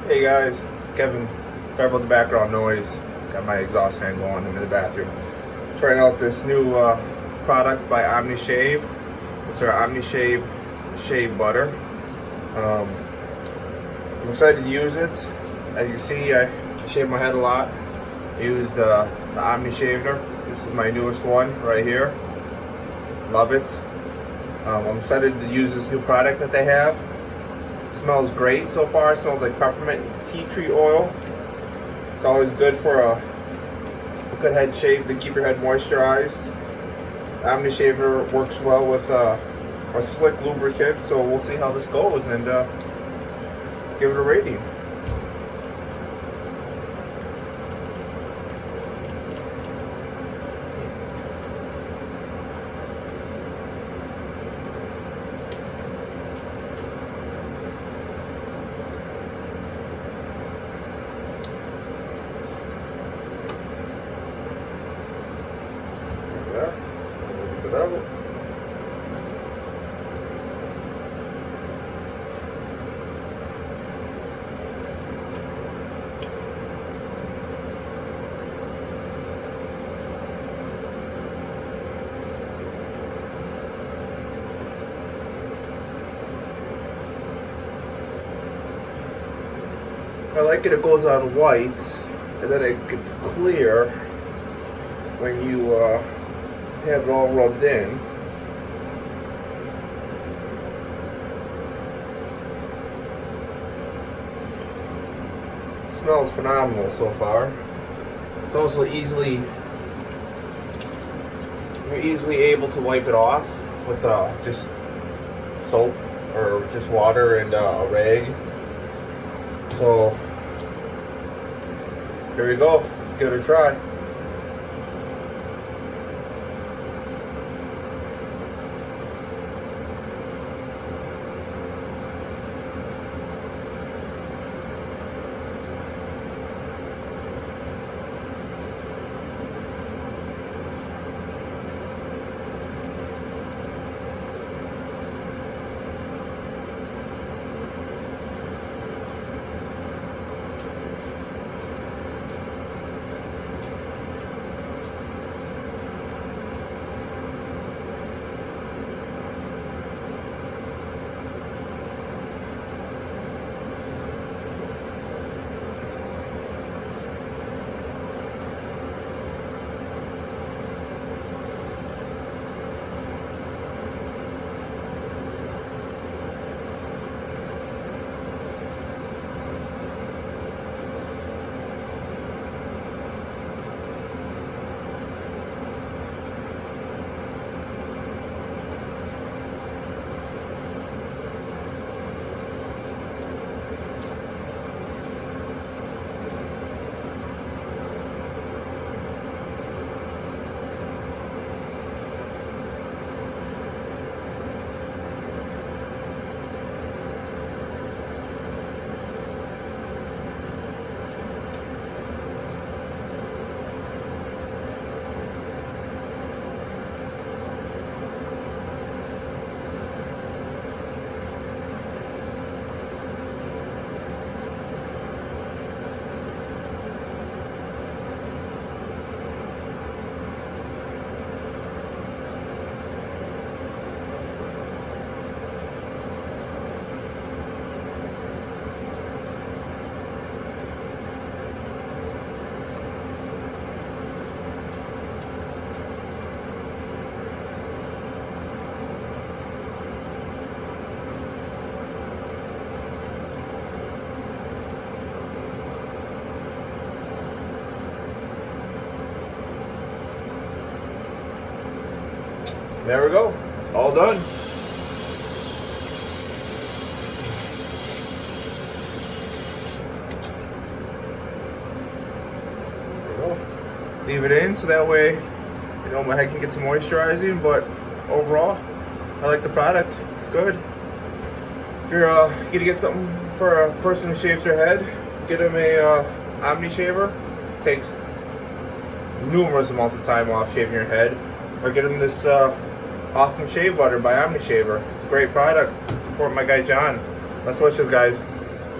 Hey guys, it's Kevin. Sorry about the background noise. Got my exhaust fan going in the bathroom. Trying out this new product by OmniShave. It's our OmniShave Shave Butter. I'm excited to use it. As you can see, I shave my head a lot. I use the OmniShaver. This is my newest one right here. Love it. I'm excited to use this new product that they have. Smells great so far. It smells like peppermint and tea tree oil. It's always good for a good head shave to keep your head moisturized. OmniShaver works well with a slick lubricant, so we'll see how this goes and give it a rating. I like it goes on white and then it gets clear when you have it all rubbed in. It smells phenomenal so far. It's also you're easily able to wipe it off with just soap or just water and a rag. So here we go. Let's give it a try. There we go. All done. There we go. Leave it in so that way, my head can get some moisturizing, but overall, I like the product. It's good. If you're gonna get something for a person who shaves their head, get them a OmniShaver. Takes numerous amounts of time off shaving your head. Or get them this awesome shave butter by OmniShaver. It's a great product. Support my guy John. Best wishes, guys.